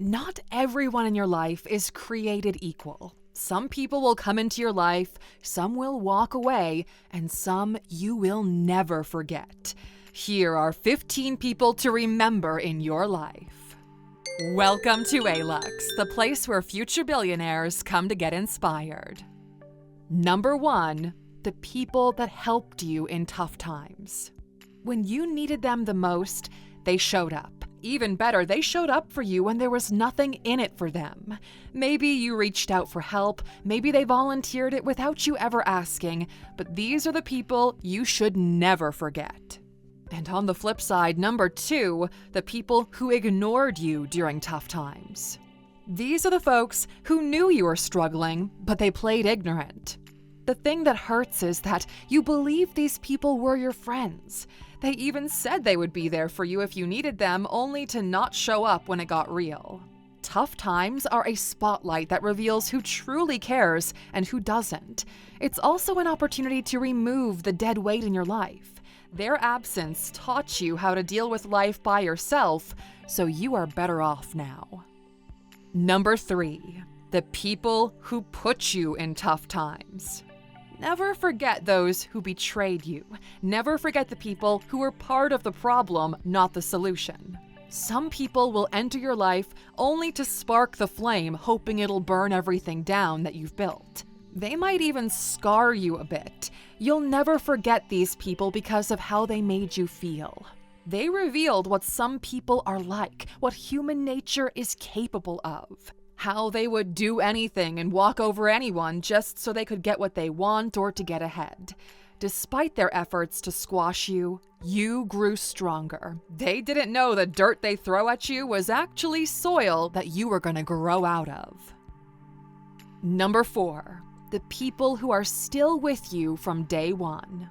Not everyone in your life is created equal. Some people will come into your life, some will walk away, and some you will never forget. Here are 15 people to remember in your life. Welcome to Alux, the place where future billionaires come to get inspired. Number 1, the people that helped you in tough times. When you needed them the most, they showed up. Even better, they showed up for you when there was nothing in it for them. Maybe you reached out for help, maybe they volunteered it without you ever asking, but these are the people you should never forget. And on the flip side, number 2, the people who ignored you during tough times. These are the folks who knew you were struggling, but they played ignorant. The thing that hurts is that you believe these people were your friends. They even said they would be there for you if you needed them, only to not show up when it got real. Tough times are a spotlight that reveals who truly cares and who doesn't. It's also an opportunity to remove the dead weight in your life. Their absence taught you how to deal with life by yourself, so you are better off now. Number 3, the people who put you in tough times. Never forget those who betrayed you. Never forget the people who were part of the problem, not the solution. Some people will enter your life only to spark the flame, hoping it'll burn everything down that you've built. They might even scar you a bit. You'll never forget these people because of how they made you feel. They revealed what some people are like, what human nature is capable of. How they would do anything and walk over anyone just so they could get what they want or to get ahead. Despite their efforts to squash you, you grew stronger. They didn't know the dirt they throw at you was actually soil that you were going to grow out of. Number 4, the people who are still with you from day one.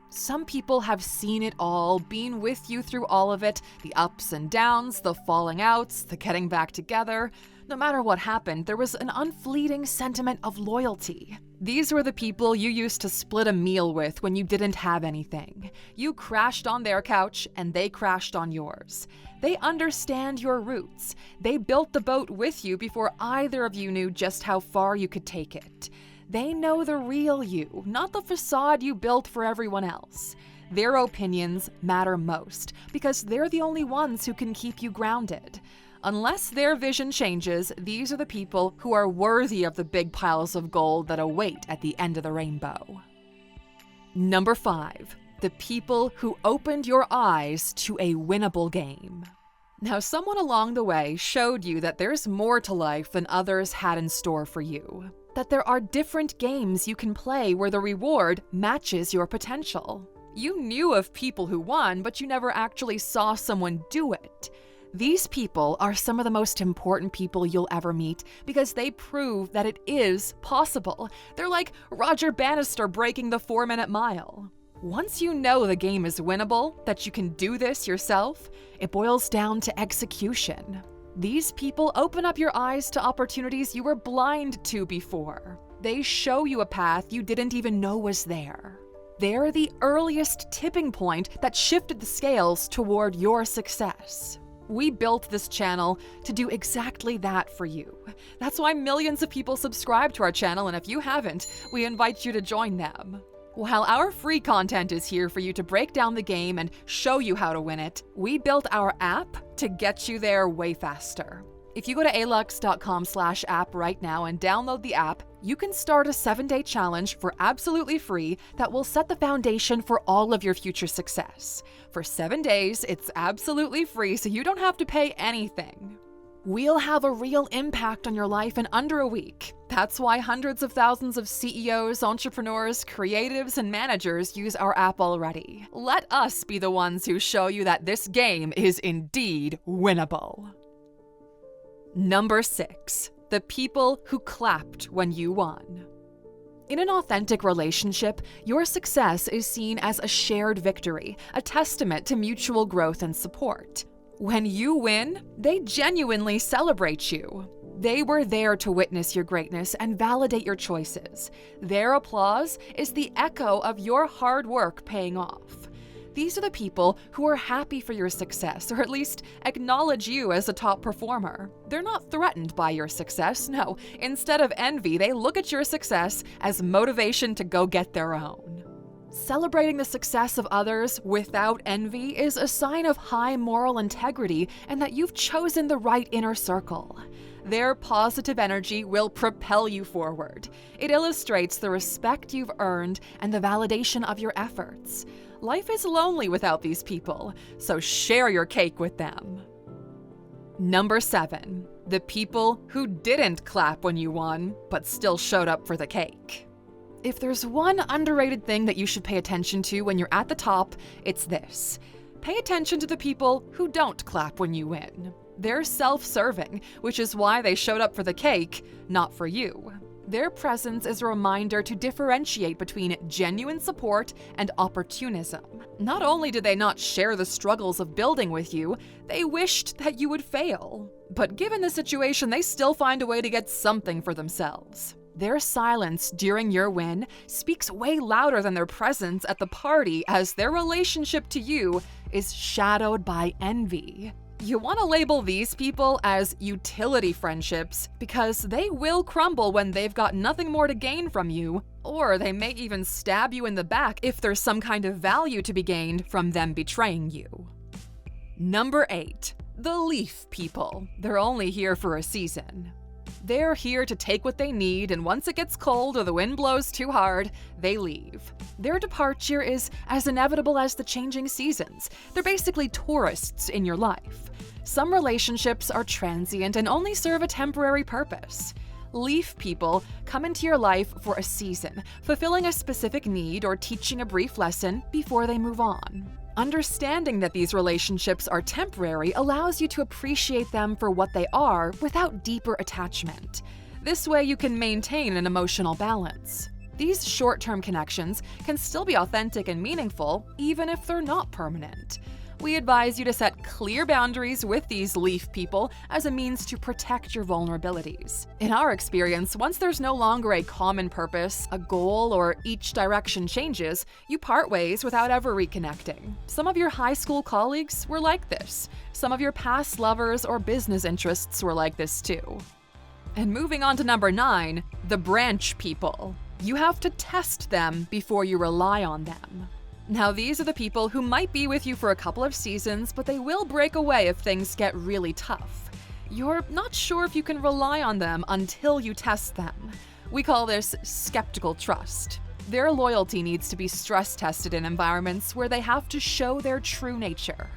Some people have seen it all, been with you through all of it, the ups and downs, the falling outs, the getting back together. No matter what happened, there was an unfleeting sentiment of loyalty. These were the people you used to split a meal with when you didn't have anything. You crashed on their couch and they crashed on yours. They understand your roots. They built the boat with you before either of you knew just how far you could take it. They know the real you, not the facade you built for everyone else. Their opinions matter most because they're the only ones who can keep you grounded. Unless their vision changes, these are the people who are worthy of the big piles of gold that await at the end of the rainbow. Number 5, the people who opened your eyes to a winnable game. Now, someone along the way showed you that there's more to life than others had in store for you. That there are different games you can play where the reward matches your potential. You knew of people who won, but you never actually saw someone do it. These people are some of the most important people you'll ever meet because they prove that it is possible. They're like Roger Bannister breaking the 4-minute mile. Once you know the game is winnable, that you can do this yourself, it boils down to execution. These people open up your eyes to opportunities you were blind to before. They show you a path you didn't even know was there. They're the earliest tipping point that shifted the scales toward your success. We built this channel to do exactly that for you. That's why millions of people subscribe to our channel, and if you haven't, we invite you to join them. While our free content is here for you to break down the game and show you how to win it, we built our app to get you there way faster. If you go to Alux.com/app right now and download the app, you can start a 7-day challenge for absolutely free that will set the foundation for all of your future success. For 7 days, it's absolutely free, so you don't have to pay anything. We'll have a real impact on your life in under a week. That's why hundreds of thousands of CEOs, entrepreneurs, creatives, and managers use our app already. Let us be the ones who show you that this game is indeed winnable. Number 6, the people who clapped when you won. In an authentic relationship, your success is seen as a shared victory, a testament to mutual growth and support. When you win, they genuinely celebrate you. They were there to witness your greatness and validate your choices. Their applause is the echo of your hard work paying off. These are the people who are happy for your success, or at least acknowledge you as a top performer. They're not threatened by your success, no. Instead of envy, they look at your success as motivation to go get their own. Celebrating the success of others without envy is a sign of high moral integrity and that you've chosen the right inner circle. Their positive energy will propel you forward. It illustrates the respect you've earned and the validation of your efforts. Life is lonely without these people, so share your cake with them. Number 7, the people who didn't clap when you won, but still showed up for the cake. If there's one underrated thing that you should pay attention to when you're at the top, it's this. Pay attention to the people who don't clap when you win. They're self-serving, which is why they showed up for the cake, not for you. Their presence is a reminder to differentiate between genuine support and opportunism. Not only did they not share the struggles of building with you, they wished that you would fail. But given the situation, they still find a way to get something for themselves. Their silence during your win speaks way louder than their presence at the party, as their relationship to you is shadowed by envy. You want to label these people as utility friendships because they will crumble when they've got nothing more to gain from you, or they may even stab you in the back if there's some kind of value to be gained from them betraying you. Number 8, the leaf people. They're only here for a season. They're here to take what they need, and once it gets cold or the wind blows too hard, they leave. Their departure is as inevitable as the changing seasons. They're basically tourists in your life. Some relationships are transient and only serve a temporary purpose. Leaf people come into your life for a season, fulfilling a specific need or teaching a brief lesson before they move on. Understanding that these relationships are temporary allows you to appreciate them for what they are without deeper attachment. This way you can maintain an emotional balance. These short-term connections can still be authentic and meaningful, even if they're not permanent. We advise you to set clear boundaries with these leaf people as a means to protect your vulnerabilities. In our experience, once there's no longer a common purpose, a goal, or each direction changes, you part ways without ever reconnecting. Some of your high school colleagues were like this. Some of your past lovers or business interests were like this too. And moving on to number 9, the branch people. You have to test them before you rely on them. Now, these are the people who might be with you for a couple of seasons, but they will break away if things get really tough. You're not sure if you can rely on them until you test them. We call this skeptical trust. Their loyalty needs to be stress-tested in environments where they have to show their true nature.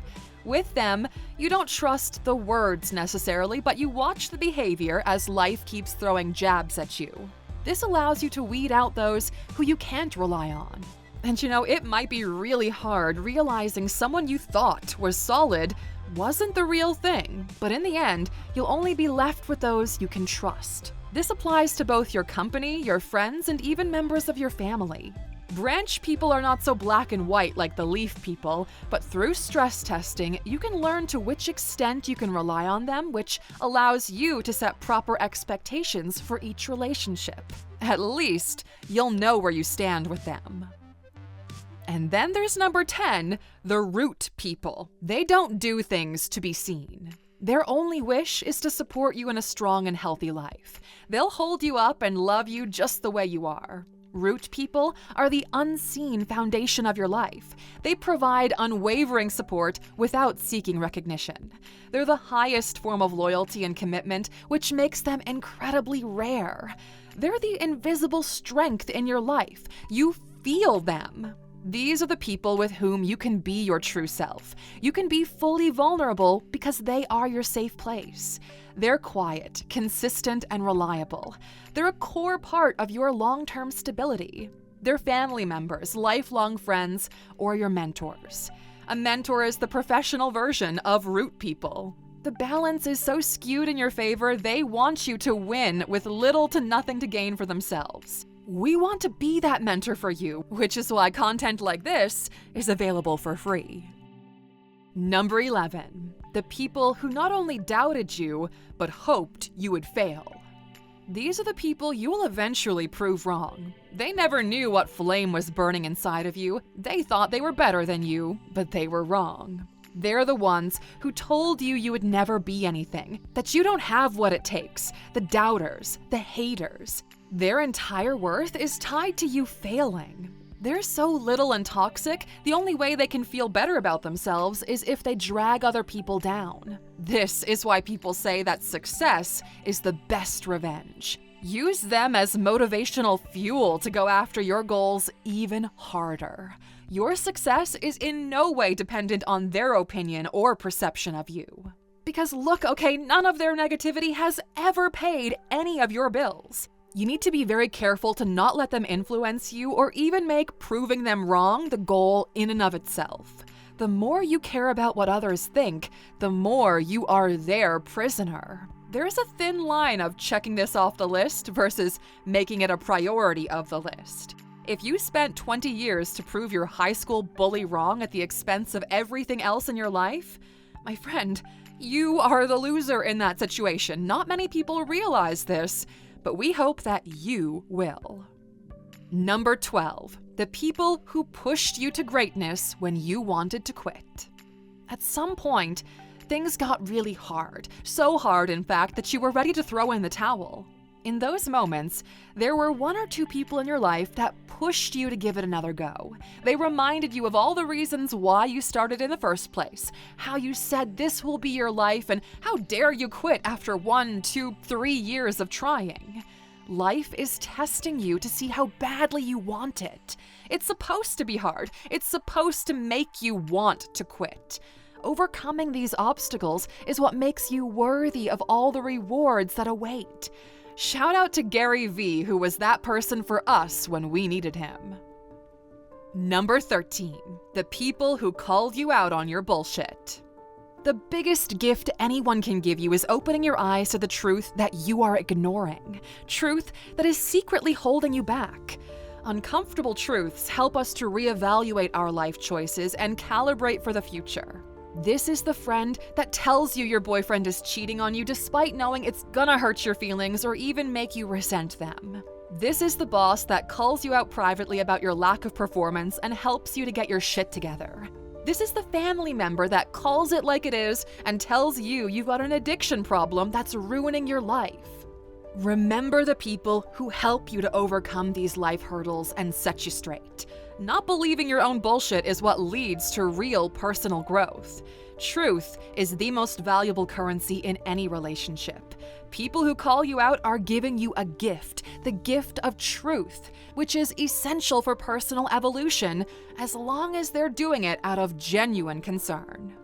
With them, you don't trust the words necessarily, but you watch the behavior as life keeps throwing jabs at you. This allows you to weed out those who you can't rely on. And it might be really hard realizing someone you thought was solid wasn't the real thing, but in the end, you'll only be left with those you can trust. This applies to both your company, your friends, and even members of your family. Branch people are not so black and white like the leaf people, but through stress testing, you can learn to which extent you can rely on them, which allows you to set proper expectations for each relationship. At least, you'll know where you stand with them. And then there's number 10, the root people. They don't do things to be seen. Their only wish is to support you in a strong and healthy life. They'll hold you up and love you just the way you are. Root people are the unseen foundation of your life. They provide unwavering support without seeking recognition. They're the highest form of loyalty and commitment, which makes them incredibly rare. They're the invisible strength in your life. You feel them. These are the people with whom you can be your true self. You can be fully vulnerable because they are your safe place. They're quiet, consistent, and reliable. They're a core part of your long-term stability. They're family members, lifelong friends, or your mentors. A mentor is the professional version of root people. The balance is so skewed in your favor, they want you to win with little to nothing to gain for themselves. We want to be that mentor for you, which is why content like this is available for free. Number 11, the people who not only doubted you, but hoped you would fail. These are the people you will eventually prove wrong. They never knew what flame was burning inside of you. They thought they were better than you, but they were wrong. They're the ones who told you you would never be anything, that you don't have what it takes, the doubters, the haters. Their entire worth is tied to you failing. They're so little and toxic, the only way they can feel better about themselves is if they drag other people down. This is why people say that success is the best revenge. Use them as motivational fuel to go after your goals even harder. Your success is in no way dependent on their opinion or perception of you. Because look, okay, none of their negativity has ever paid any of your bills. You need to be very careful to not let them influence you or even make proving them wrong the goal in and of itself. The more you care about what others think, the more you are their prisoner. There's a thin line of checking this off the list versus making it a priority of the list. If you spent 20 years to prove your high school bully wrong at the expense of everything else in your life, my friend, you are the loser in that situation. Not many people realize this, but we hope that you will. Number 12, the people who pushed you to greatness when you wanted to quit. At some point, things got really hard. So hard, in fact, that you were ready to throw in the towel. In those moments, there were one or two people in your life that pushed you to give it another go. They reminded you of all the reasons why you started in the first place, how you said this will be your life, and how dare you quit after 1, 2, 3 years of trying. Life is testing you to see how badly you want it. It's supposed to be hard. It's supposed to make you want to quit. Overcoming these obstacles is what makes you worthy of all the rewards that await. Shout out to Gary V, who was that person for us when we needed him. Number 13, the people who called you out on your bullshit. The biggest gift anyone can give you is opening your eyes to the truth that you are ignoring, truth that is secretly holding you back. Uncomfortable truths help us to reevaluate our life choices and calibrate for the future. This is the friend that tells you your boyfriend is cheating on you despite knowing it's gonna hurt your feelings or even make you resent them. This is the boss that calls you out privately about your lack of performance and helps you to get your shit together. This is the family member that calls it like it is and tells you you've got an addiction problem that's ruining your life. Remember the people who help you to overcome these life hurdles and set you straight. Not believing your own bullshit is what leads to real personal growth. Truth is the most valuable currency in any relationship. People who call you out are giving you a gift, the gift of truth, which is essential for personal evolution as long as they're doing it out of genuine concern.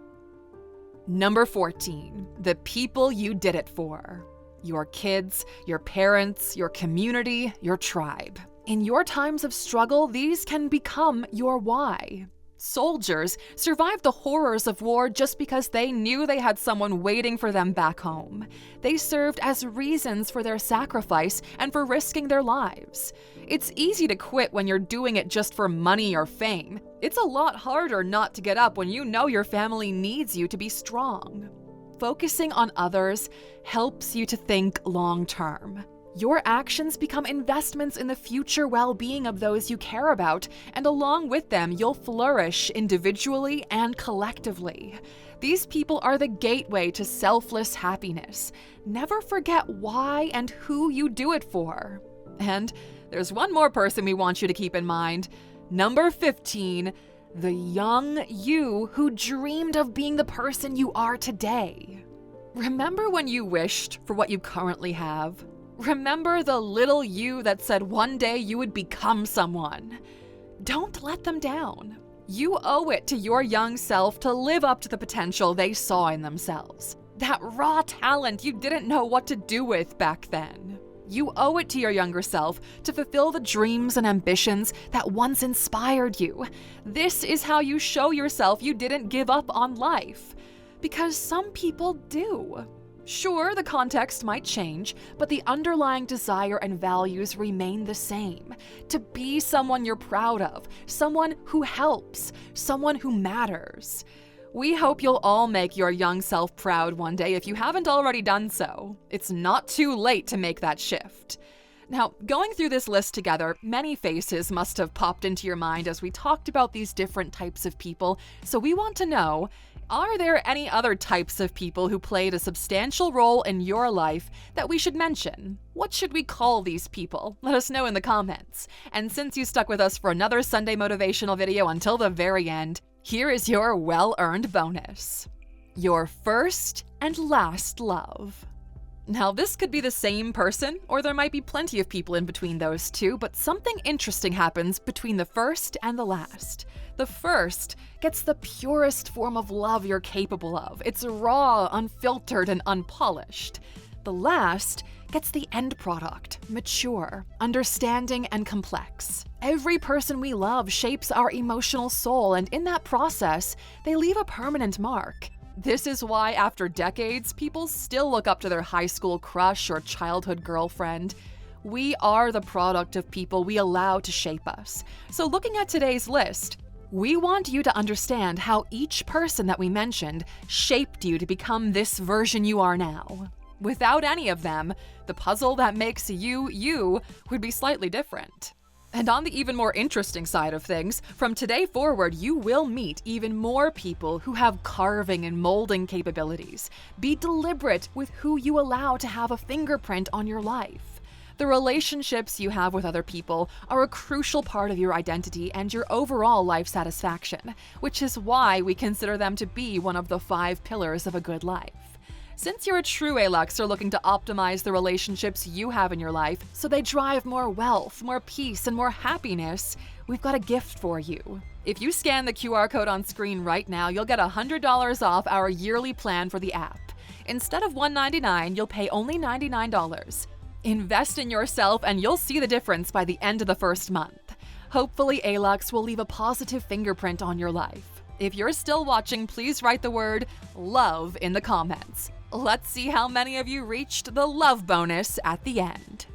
Number 14, the people you did it for. Your kids, your parents, your community, your tribe. In your times of struggle, these can become your why. Soldiers survived the horrors of war just because they knew they had someone waiting for them back home. They served as reasons for their sacrifice and for risking their lives. It's easy to quit when you're doing it just for money or fame. It's a lot harder not to get up when you know your family needs you to be strong. Focusing on others helps you to think long-term. Your actions become investments in the future well-being of those you care about, and along with them, you'll flourish individually and collectively. These people are the gateway to selfless happiness. Never forget why and who you do it for. And there's one more person we want you to keep in mind. Number 15, the young you who dreamed of being the person you are today. Remember when you wished for what you currently have? Remember the little you that said one day you would become someone. Don't let them down. You owe it to your young self to live up to the potential they saw in themselves. That raw talent you didn't know what to do with back then. You owe it to your younger self to fulfill the dreams and ambitions that once inspired you. This is how you show yourself you didn't give up on life. Because some people do. Sure, the context might change, but the underlying desire and values remain the same. To be someone you're proud of, someone who helps, someone who matters. We hope you'll all make your young self proud one day if you haven't already done so. It's not too late to make that shift. Now, going through this list together, many faces must have popped into your mind as we talked about these different types of people, so we want to know, are there any other types of people who played a substantial role in your life that we should mention? What should we call these people? Let us know in the comments. And since you stuck with us for another Sunday motivational video until the very end, here is your well-earned bonus. Your first and last love. Now, this could be the same person, or there might be plenty of people in between those two, but something interesting happens between the first and the last. The first gets the purest form of love you're capable of. It's raw, unfiltered, and unpolished. The last gets the end product, mature, understanding, and complex. Every person we love shapes our emotional soul, and in that process, they leave a permanent mark. This is why, after decades, people still look up to their high school crush or childhood girlfriend. We are the product of people we allow to shape us. So looking at today's list, we want you to understand how each person that we mentioned shaped you to become this version you are now. Without any of them, the puzzle that makes you, you, would be slightly different. And on the even more interesting side of things, from today forward, you will meet even more people who have carving and molding capabilities. Be deliberate with who you allow to have a fingerprint on your life. The relationships you have with other people are a crucial part of your identity and your overall life satisfaction, which is why we consider them to be one of the 5 pillars of a good life. Since you're a true Aluxer looking to optimize the relationships you have in your life so they drive more wealth, more peace, and more happiness, we've got a gift for you. If you scan the QR code on screen right now, you'll get $100 off our yearly plan for the app. Instead of $199, you'll pay only $99. Invest in yourself and you'll see the difference by the end of the first month. Hopefully, Alux will leave a positive fingerprint on your life. If you're still watching, please write the word love in the comments. Let's see how many of you reached the love bonus at the end.